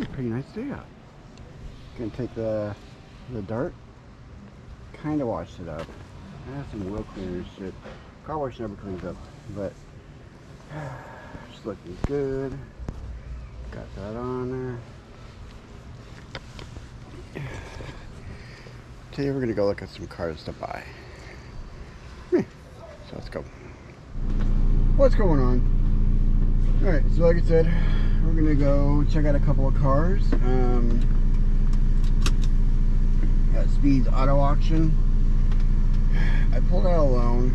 actually a pretty nice day out. Gonna take the dart, kind of washed it up. I have some wheel cleaner shit. Car wash never cleans up, but it's looking good. Got that on there. Today we're gonna go look at some cars to buy. So let's go. What's going on? Alright, so like I said, we're gonna go check out a couple of cars. At Speed's Auto Auction. I pulled out a loan.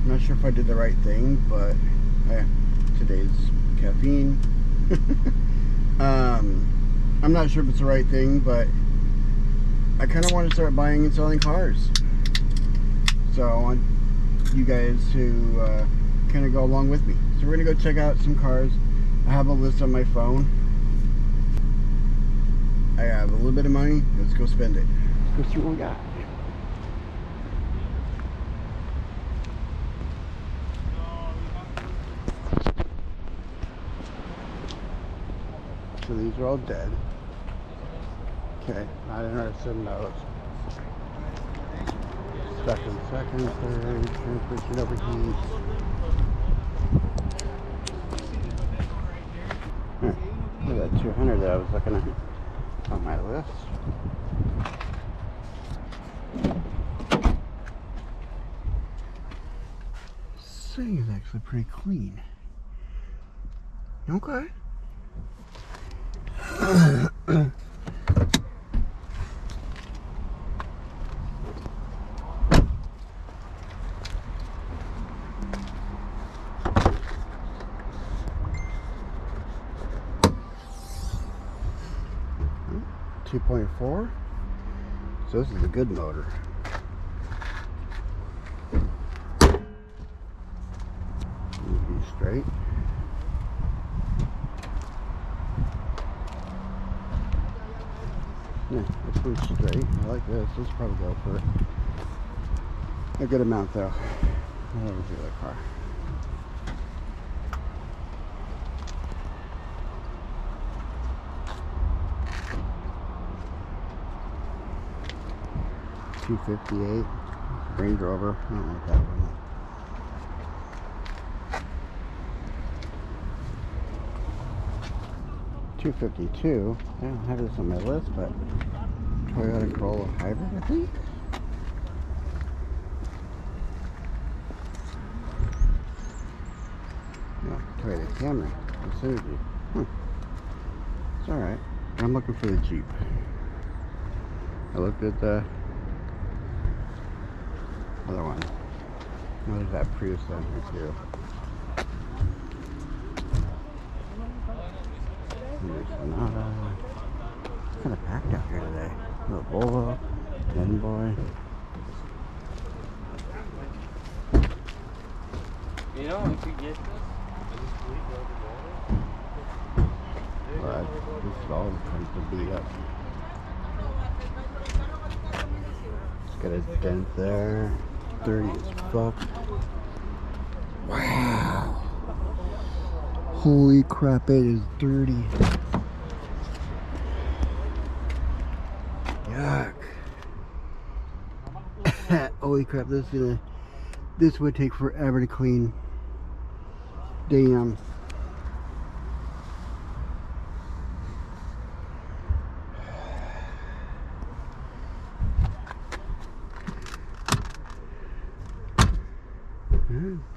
I'm not sure if I did the right thing, but today's caffeine. I'm not sure if it's the right thing, but I kind of want to start buying and selling cars. So I want you guys to kind of go along with me. So we're going to go check out some cars. I have a list on my phone. I have a little bit of money. Let's go spend it. Let's go see what we got. So these are all dead. Okay, not interested in those. Second, third, transmission overheat. Look at that 200 that I was looking at on my list. This thing is actually pretty clean. Okay. 2.4. So this is a good motor. Be straight. Yeah, it's pretty straight. I like this. Let's probably go for a good amount though. I don't see that car. $258. Range Rover. I don't like that one. $252. I don't have this on my list, but Toyota Corolla Hybrid, I think. No, Toyota Camry. Synergy. It's alright. I'm looking for the Jeep. I looked at the other one. Oh, there's that Prius down here too. There's Sonata. It's kind of packed out here today. Little Volvo, Envoy. You know, if you get this, But this is all tends to beat up. Got a dent there. Dirty as fuck. Wow. Holy crap, it is dirty. Yuck. Holy crap, this would take forever to clean. Damn.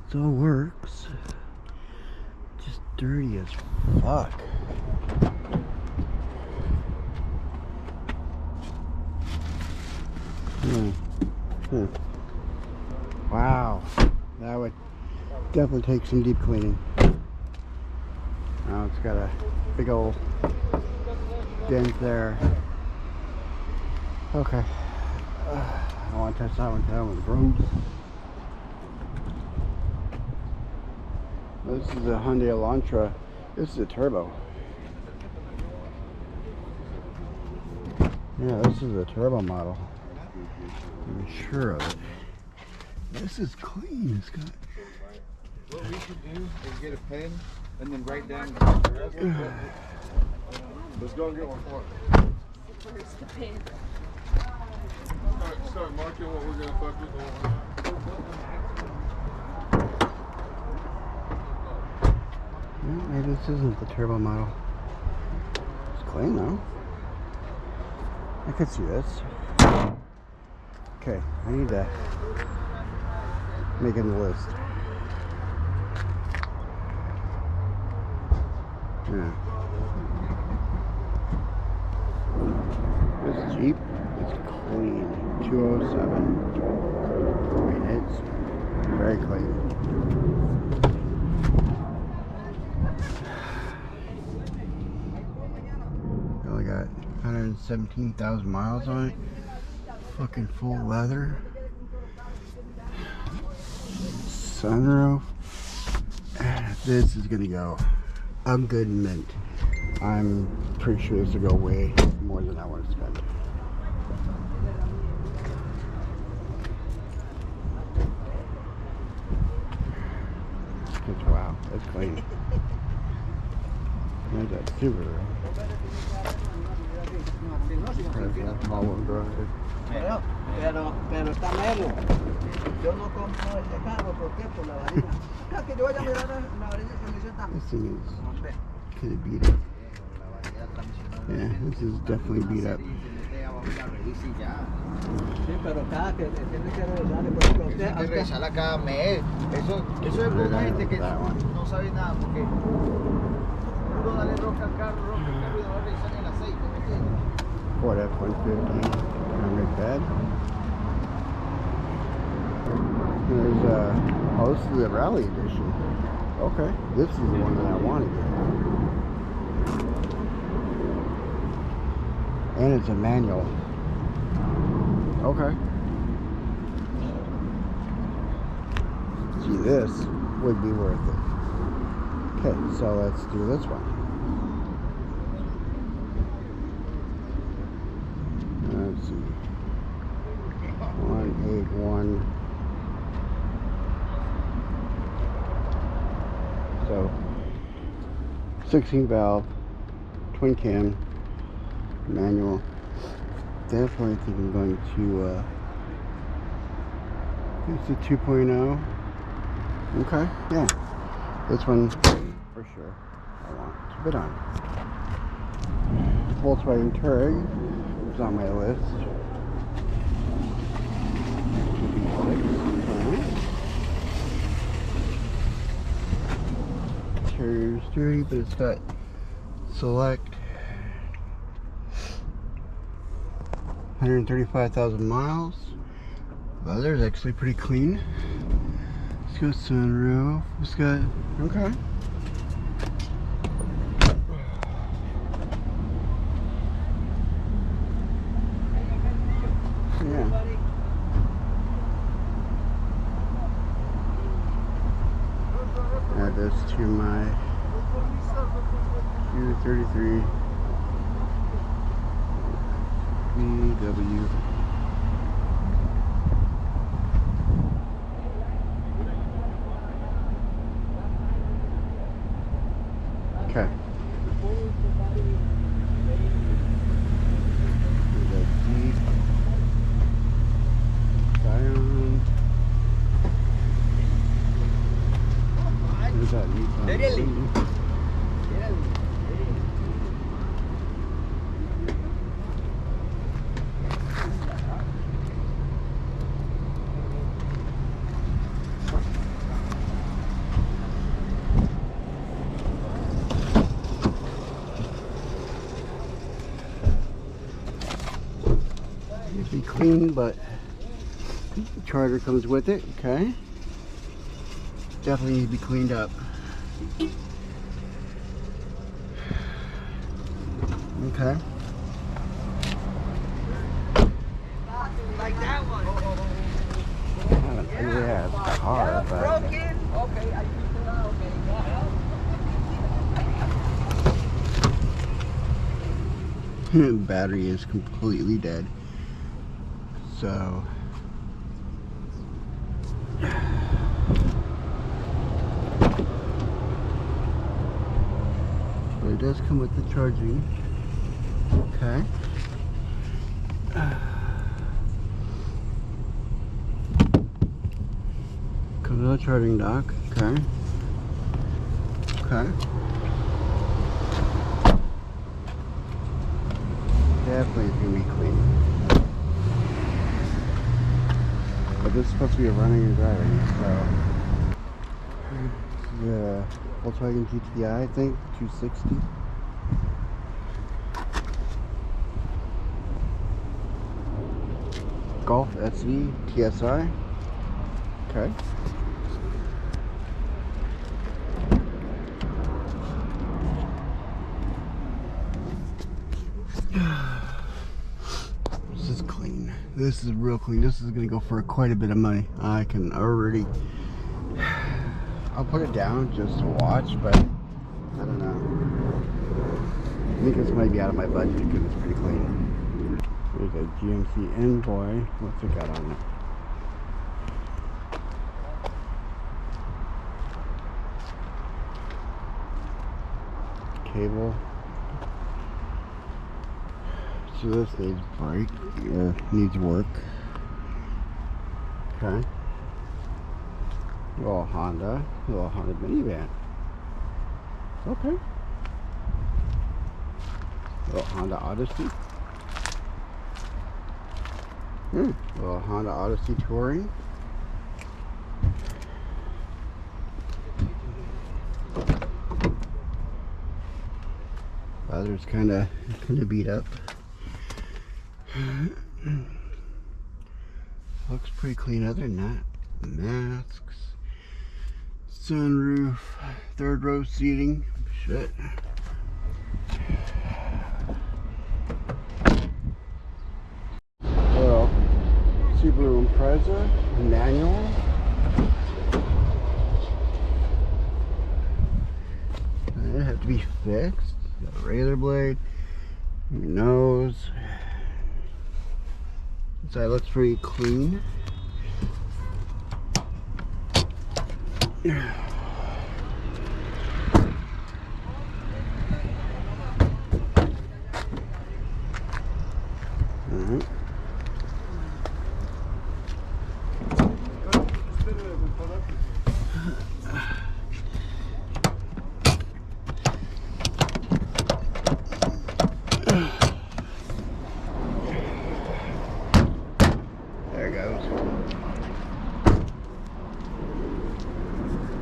It all works. Just dirty as fuck. Wow. That would definitely take some deep cleaning. Now it's got a big old dent there. Okay. I don't want to touch that one. That one's gross. This is a Hyundai Elantra. This is a turbo. Yeah, this is a turbo model. I'm sure of it. This is clean, Scott. what we should do is get a pen and then write down Let's go and get one for it. Where's the pin? Start marking what we're gonna fuck with. Yeah, maybe this isn't the turbo model. It's clean though. I could see this. Okay, I need to make a list. Yeah. This Jeep is clean. 207. I mean, it's very clean. Only got 117,000 miles on it. Fucking full leather. Sunroof. This is gonna go a good mint. I'm pretty sure this will go way more than I want to spend. Wow, that's clean. There's that Subaru. All-wheel drive. Pero está menos. Yo no compro este carro porque por la varilla. No, que yo voy a mirar la varilla que me hizo esta. This thing is kind of beat up. Yeah, this is definitely beat up. Sí, pero cada que tiene que revisarle, por ejemplo, usted Hay que revisarla cada mes. Eso es una gente que no sabe nada porque uno dale roca al carro y no va a revisar ni el aceite, ¿me entiendes? Ford F-150, not very bad. There's oh, this is the Rally Edition. Okay, this is the one that I want to get. And it's a manual. Okay. See, this would be worth it. Okay, so let's do this one. Let's see. 181. So 16 valve, twin cam, manual. Definitely think I'm going to use the 2.0. Okay, yeah. This one for sure I want to bid on. Volkswagen Touareg is on my list. Interior's dirty, but it's got select 135,000 miles. Leather's actually pretty clean. It's got sunroof. It's got okay. Yeah. Add this to my Q33 VW. Okay. The Jeep Scion. There's that Nissan Leaf. Be clean, but the charger comes with it. Okay, definitely needs to be cleaned up. Okay. like that one. Not an ugly ass car, but Broken. Okay, I fixed it out. Okay. battery is completely dead. So but it does come with the charging Okay. Camilla charging dock. Okay. Okay. Definitely gonna be clean. But this is supposed to be a running and driving, so. The Volkswagen GTI, I think, 260. Golf SE TSI. Okay. This is clean. This is real clean. This is gonna go for quite a bit of money. I can already. I'll put it down just to watch, but I don't know. I think this might be out of my budget because it's pretty clean. There's a GMC Envoy. What's it got on it? Cable. So this needs brake, needs work. Okay. Little Honda minivan. Okay. Little Honda Odyssey. Little Honda Odyssey Touring. Leather's kind of beat up. Looks pretty clean other than that. Masks, sunroof, third row seating. Shit. Well, Subaru Impreza manual. It have to be fixed. Got a razor blade. Your nose. Inside looks pretty clean. Alright. There it goes.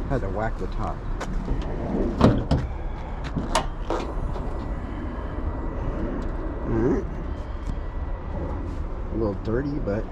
Had to whack the top. Alright. A little dirty, but